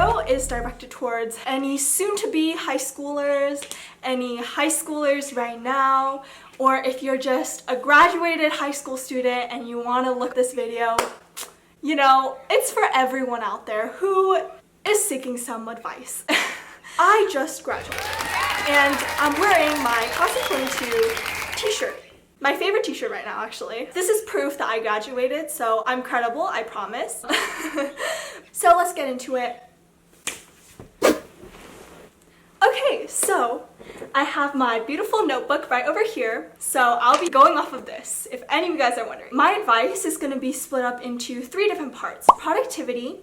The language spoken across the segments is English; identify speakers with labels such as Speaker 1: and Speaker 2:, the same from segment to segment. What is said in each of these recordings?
Speaker 1: video is directed towards any soon-to-be high schoolers, any high schoolers right now, or if you're just a graduated high school student and you want to look at this video, you know, it's for everyone out there who is seeking some advice. I just graduated and I'm wearing my Class of 22 t-shirt. My favorite t-shirt right now, actually. This is proof that I graduated, so I'm credible, I promise. So let's get into it. Okay, so I have my beautiful notebook right over here, so I'll be going off of this, if any of you guys are wondering. My advice is going to be split up into 3 different parts: productivity,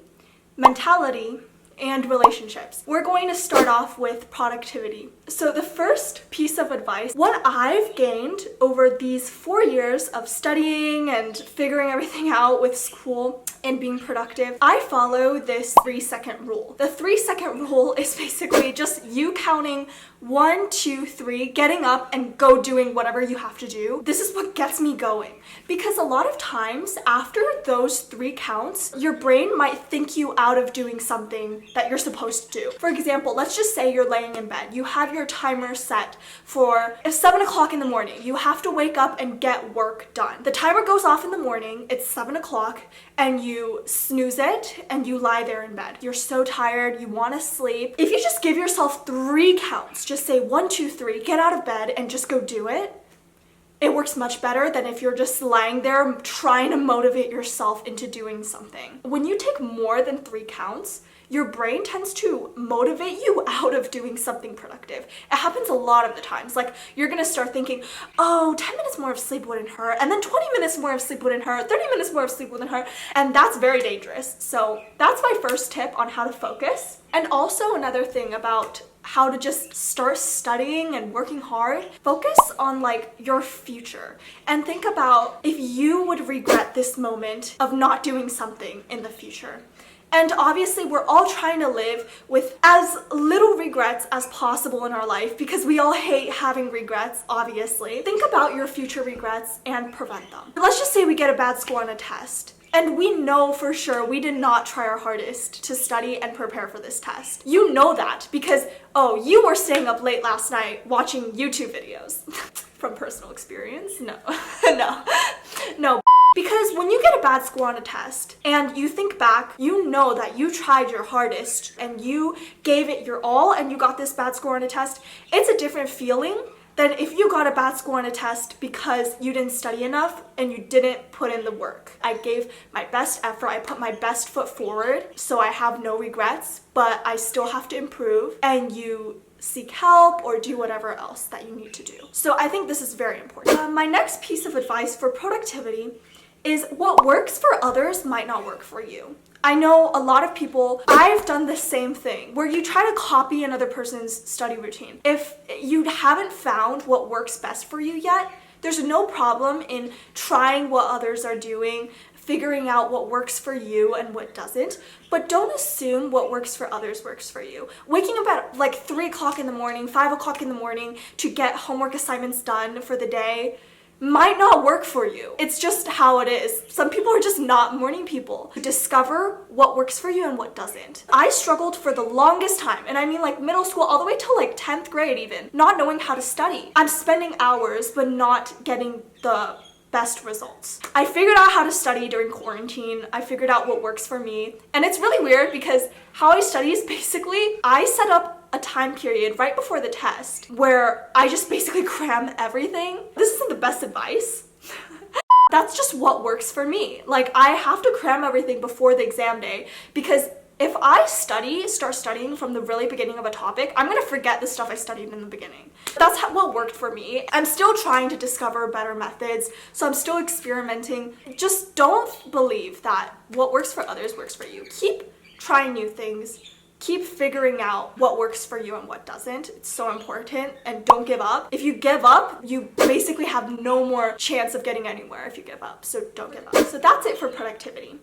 Speaker 1: mentality, and relationships. We're going to start off with productivity. So the first piece of advice, what I've gained over these 4 years of studying and figuring everything out with school and being productive, I follow this 3-second rule. The 3-second rule is basically just you counting 1, 2, 3, getting up and go doing whatever you have to do. This is what gets me going, because a lot of times after those 3 counts, your brain might think you out of doing something that you're supposed to do. For example, let's just say you're laying in bed. You have your timer set for 7 o'clock in the morning. You have to wake up and get work done. The timer goes off in the morning, it's 7 o'clock, and you snooze it and you lie there in bed. You're so tired, you want to sleep. If you just give yourself 3 counts, just say 1, 2, 3, get out of bed and just go do it, it works much better than if you're just lying there trying to motivate yourself into doing something. When you take more than 3 counts, your brain tends to motivate you out of doing something productive. It happens a lot of the times. Like, you're gonna start thinking, oh, 10 minutes more of sleep wouldn't hurt, and then 20 minutes more of sleep wouldn't hurt, 30 minutes more of sleep wouldn't hurt, and that's very dangerous. So that's my first tip on how to focus. And also another thing about how to just start studying and working hard, focus on like your future and think about if you would regret this moment of not doing something in the future. And obviously we're all trying to live with as little regrets as possible in our life because we all hate having regrets, obviously. Think about your future regrets and prevent them. Let's just say we get a bad score on a test, and we know for sure we did not try our hardest to study and prepare for this test. You know that because, oh, you were staying up late last night watching YouTube videos. From personal experience? No. No. Because when you get a bad score on a test and you think back, you know that you tried your hardest and you gave it your all and you got this bad score on a test. It's a different feeling than if you got a bad score on a test because you didn't study enough and you didn't put in the work. I gave my best effort, I put my best foot forward, so I have no regrets, but I still have to improve, and you seek help or do whatever else that you need to do. So I think this is very important. My next piece of advice for productivity is what works for others might not work for you. I know a lot of people, I've done the same thing, where you try to copy another person's study routine. If you haven't found what works best for you yet, there's no problem in trying what others are doing, figuring out what works for you and what doesn't, but don't assume what works for others works for you. Waking up at like 3 o'clock in the morning, 5 o'clock in the morning to get homework assignments done for the day might not work for you. It's just how it is. Some people are just not morning people. Discover what works for you and what doesn't. I struggled for the longest time, and I mean like middle school all the way till like 10th grade even, not knowing how to study. I'm spending hours but not getting the best results. I figured out how to study during quarantine. I figured out what works for me. And it's really weird because how I study is basically, I set up a time period right before the test where I just basically cram everything. This isn't the best advice. That's just what works for me. Like, I have to cram everything before the exam day because if I start studying from the really beginning of a topic, I'm gonna forget the stuff I studied in the beginning. That's what worked for me. I'm still trying to discover better methods, so I'm still experimenting. Just don't believe that what works for others works for you. Keep trying new things. Keep figuring out what works for you and what doesn't. It's so important, and don't give up. If you give up, you basically have no more chance of getting anywhere if you give up, so don't give up. So that's it for productivity.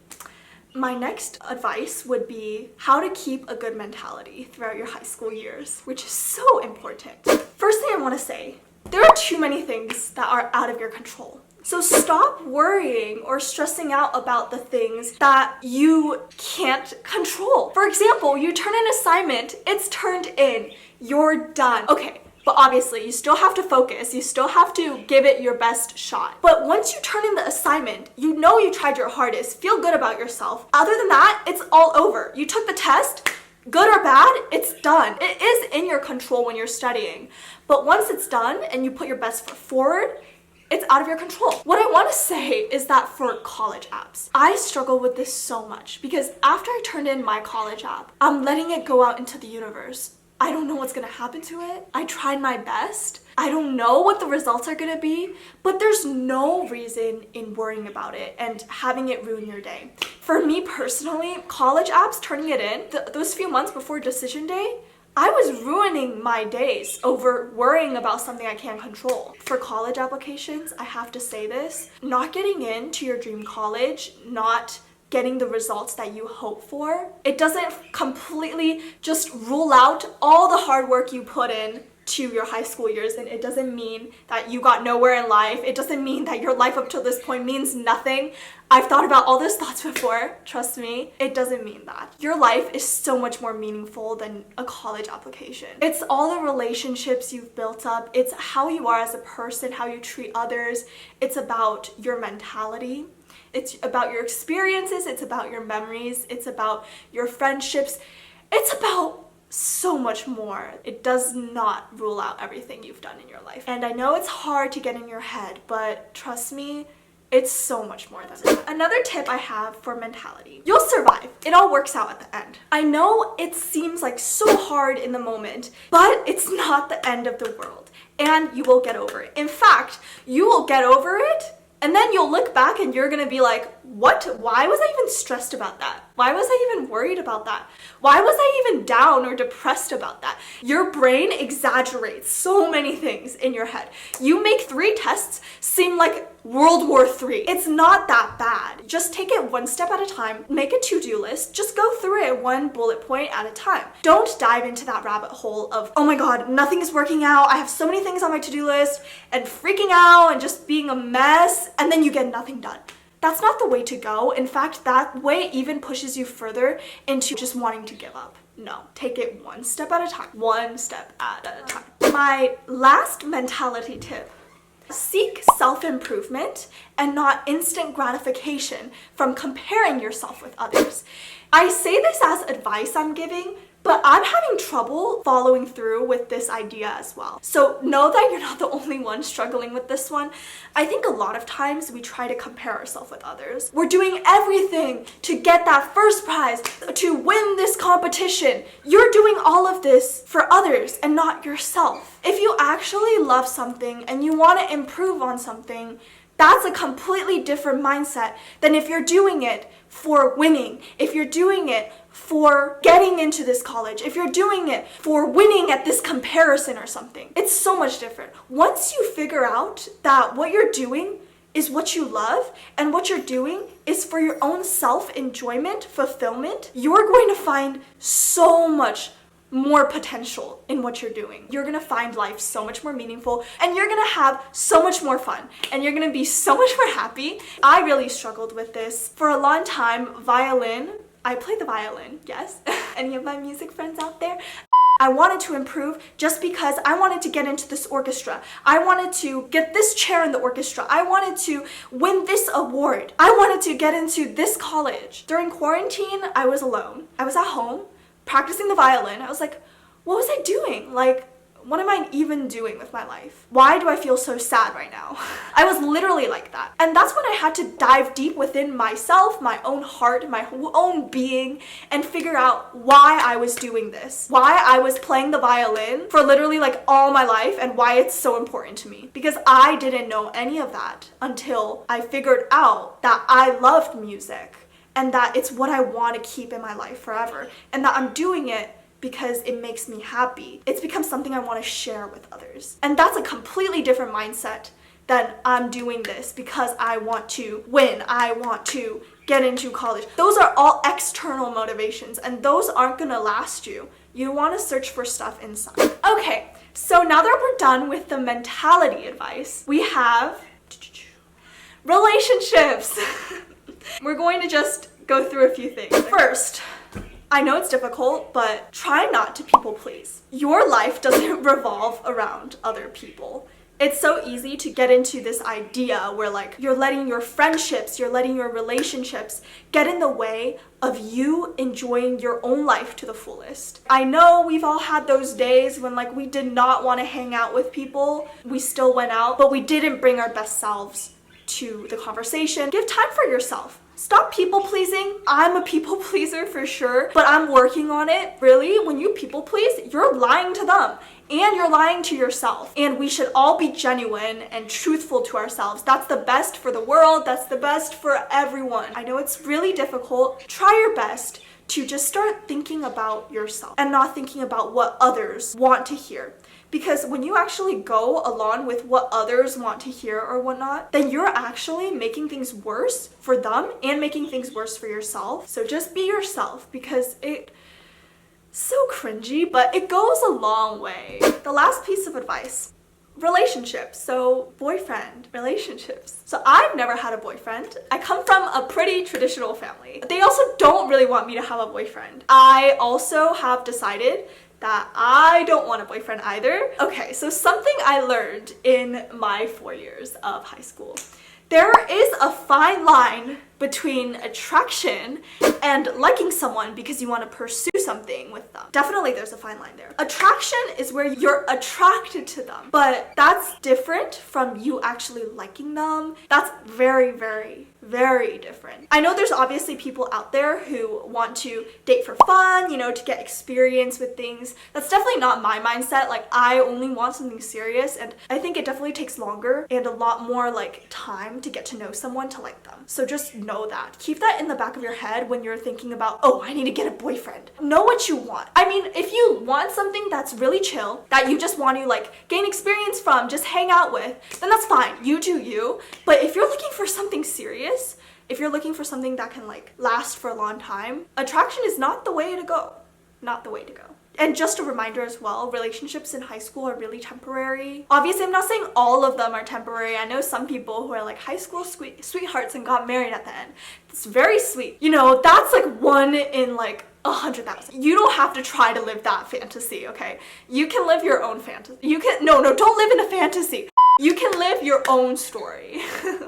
Speaker 1: My next advice would be how to keep a good mentality throughout your high school years, which is so important. First thing I want to say, there are too many things that are out of your control. So stop worrying or stressing out about the things that you can't control. For example, you turn an assignment, it's turned in, you're done. Okay, but obviously you still have to focus, you still have to give it your best shot. But once you turn in the assignment, you know you tried your hardest, feel good about yourself. Other than that, it's all over. You took the test, good or bad, it's done. It is in your control when you're studying. But once it's done and you put your best foot forward, it's out of your control. What I want to say is that for college apps, I struggle with this so much because after I turned in my college app, I'm letting it go out into the universe. I don't know what's gonna happen to it. I tried my best. I don't know what the results are gonna be, but there's no reason in worrying about it and having it ruin your day. For me personally, college apps, turning it in, those few months before decision day, I was ruining my days over worrying about something I can't control. For college applications, I have to say this, not getting into your dream college, not getting the results that you hope for, it doesn't completely just rule out all the hard work you put in to your high school years, and it doesn't mean that you got nowhere in life. It doesn't mean that your life up till this point means nothing. I've thought about all those thoughts before, trust me. It doesn't mean that. Your life is so much more meaningful than a college application. It's all the relationships you've built up. It's how you are as a person, how you treat others. It's about your mentality. It's about your experiences. It's about your memories. It's about your friendships. It's about so much more. It does not rule out everything you've done in your life. And I know it's hard to get in your head, but trust me, it's so much more than that. Another tip I have for mentality. You'll survive. It all works out at the end. I know it seems like so hard in the moment, but it's not the end of the world. And you will get over it. In fact, you will get over it, and then you'll look back and you're gonna be like, what? Why was I even stressed about that? Why was I even worried about that? Why was I even down or depressed about that? Your brain exaggerates so many things in your head. You make 3 tests seem like World War III. It's not that bad. Just take it one step at a time. Make a to-do list. Just go through it one bullet point at a time. Don't dive into that rabbit hole of, oh my god, nothing is working out. I have so many things on my to-do list, and freaking out and just being a mess, and then you get nothing done. That's not the way to go. In fact, that way even pushes you further into just wanting to give up. No, take it one step at a time. One step at a time. My last mentality tip: seek self-improvement and not instant gratification from comparing yourself with others. I say this as advice I'm giving, but I'm having trouble following through with this idea as well. So know that you're not the only one struggling with this one. I think a lot of times we try to compare ourselves with others. We're doing everything to get that first prize, to win this competition. You're doing all of this for others and not yourself. If you actually love something and you want to improve on something, that's a completely different mindset than if you're doing it for winning, if you're doing it for getting into this college, if you're doing it for winning at this comparison or something. It's so much different. Once you figure out that what you're doing is what you love and what you're doing is for your own self-enjoyment, fulfillment, you're going to find so much more potential in what you're doing. You're gonna find life so much more meaningful, and you're gonna have so much more fun, and you're gonna be so much more happy. I really struggled with this for a long time. Violin, I play the violin, yes. Any of my music friends out there? I wanted to improve just because I wanted to get into this orchestra. I wanted to get this chair in the orchestra. I wanted to win this award. I wanted to get into this college. During quarantine, I was alone. I was at home practicing the violin. I was like, what was I doing? Like, what am I even doing with my life? Why do I feel so sad right now? I was literally like that. And that's when I had to dive deep within myself, my own heart, my own being, and figure out why I was doing this. Why I was playing the violin for literally like all my life, and why it's so important to me. Because I didn't know any of that until I figured out that I loved music, and that it's what I want to keep in my life forever, and that I'm doing it because it makes me happy. It's become something I want to share with others. And that's a completely different mindset than I'm doing this because I want to win, I want to get into college. Those are all external motivations, and those aren't gonna last you. You want to search for stuff inside. Okay, so now that we're done with the mentality advice, we have Relationships. We're going to just go through a few things. First, I know it's difficult, but try not to people please. Your life doesn't revolve around other people. It's so easy to get into this idea where like you're letting your friendships, you're letting your relationships get in the way of you enjoying your own life to the fullest. I know we've all had those days when like we did not want to hang out with people. We still went out, but we didn't bring our best selves to the conversation. Give time for yourself. Stop people pleasing. I'm a people pleaser for sure, but I'm working on it. Really, when you people please, you're lying to them and you're lying to yourself. And we should all be genuine and truthful to ourselves. That's the best for the world. That's the best for everyone. I know it's really difficult. Try your best to just start thinking about yourself and not thinking about what others want to hear. Because when you actually go along with what others want to hear or whatnot, then you're actually making things worse for them and making things worse for yourself. So just be yourself, because it's so cringy, but it goes a long way. The last piece of advice. Relationships. So boyfriend, relationships. So I've never had a boyfriend. I come from a pretty traditional family. They also don't really want me to have a boyfriend. I also have decided that I don't want a boyfriend either. Okay, so something I learned in my 4 years of high school. There is a fine line between attraction and liking someone because you want to pursue something with them. Definitely there's a fine line there. Attraction is where you're attracted to them, but that's different from you actually liking them. That's very, very, very different. I know there's obviously people out there who want to date for fun, you know, to get experience with things. That's definitely not my mindset. Like, I only want something serious, and I think it definitely takes longer and a lot more like time to get to know someone to like them. So just know that. Keep that in the back of your head when you're thinking about, oh, I need to get a boyfriend. Know what you want. I mean, if you want something that's really chill, that you just want to like gain experience from, just hang out with, then that's fine. You do you. But if you're looking for something serious, if you're looking for something that can like last for a long time, attraction is not the way to go. Not the way to go. And just a reminder as well, relationships in high school are really temporary. Obviously, I'm not saying all of them are temporary. I know some people who are like high school sweethearts and got married at the end. It's very sweet. You know, that's like one in like 100,000. You don't have to try to live that fantasy, okay? You can live your own fantasy. You can, no, don't live in a fantasy. You can live your own story.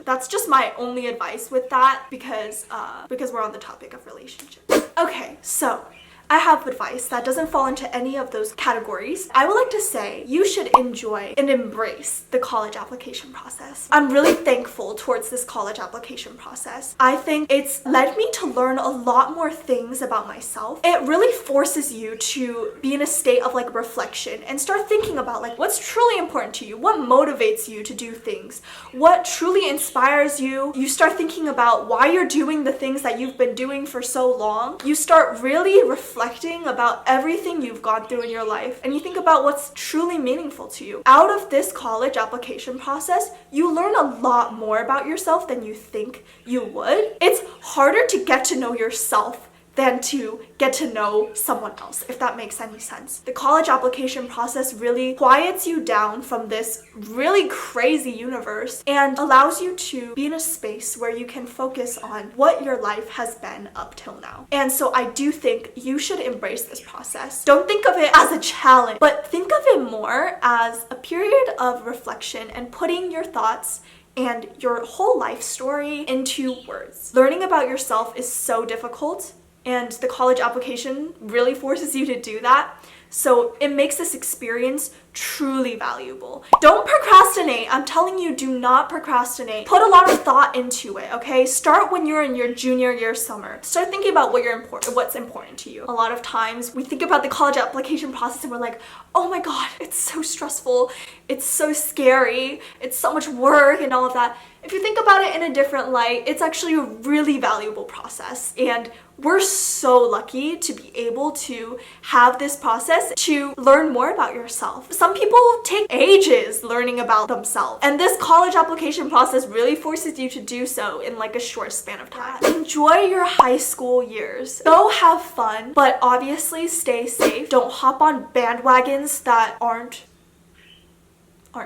Speaker 1: That's just my only advice with that because we're on the topic of relationships. Okay, so I have advice that doesn't fall into any of those categories. I would like to say you should enjoy and embrace the college application process. I'm really thankful towards this college application process. I think it's led me to learn a lot more things about myself. It really forces you to be in a state of like reflection and start thinking about like what's truly important to you, what motivates you to do things, what truly inspires you. You start thinking about why you're doing the things that you've been doing for so long. You start really reflecting about everything you've gone through in your life, and you think about what's truly meaningful to you. Out of this college application process, you learn a lot more about yourself than you think you would. It's harder to get to know yourself than to get to know someone else, if that makes any sense. The college application process really quiets you down from this really crazy universe and allows you to be in a space where you can focus on what your life has been up till now. And so I do think you should embrace this process. Don't think of it as a challenge, but think of it more as a period of reflection and putting your thoughts and your whole life story into words. Learning about yourself is so difficult, and the college application really forces you to do that. So it makes this experience truly valuable. Don't procrastinate. I'm telling you, do not procrastinate. Put a lot of thought into it, okay? Start when you're in your junior year summer. Start thinking about what's important to you. A lot of times we think about the college application process and we're like, oh my God, it's so stressful. It's so scary. It's so much work and all of that. If you think about it in a different light, it's actually a really valuable process. And we're so lucky to be able to have this process to learn more about yourself. Some people take ages learning about themselves, and this college application process really forces you to do so in like a short span of time. Enjoy your high school years. Go have fun, but obviously stay safe. Don't hop on bandwagons that aren't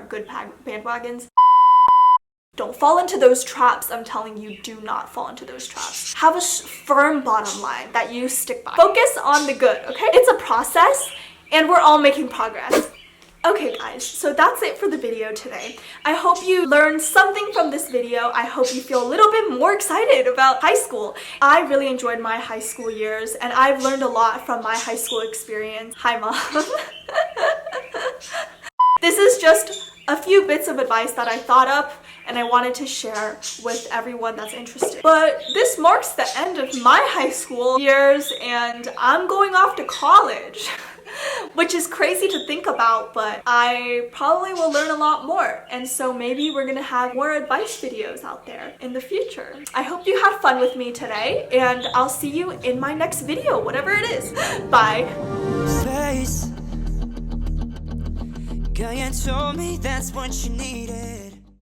Speaker 1: good bandwagons. Don't fall into those traps. I'm telling you, do not fall into those traps. Have a firm bottom line that you stick by. Focus on the good, okay? It's a process and we're all making progress. Okay guys, so that's it for the video today. I hope you learned something from this video. I hope you feel a little bit more excited about high school. I really enjoyed my high school years and I've learned a lot from my high school experience. Hi Mom. This is just a few bits of advice that I thought up and I wanted to share with everyone that's interested. But this marks the end of my high school years and I'm going off to college. Which is crazy to think about, but I probably will learn a lot more. And so maybe we're gonna have more advice videos out there in the future. I hope you had fun with me today, and I'll see you in my next video, whatever it is. Bye.
Speaker 2: Girl, you told me that's what you needed.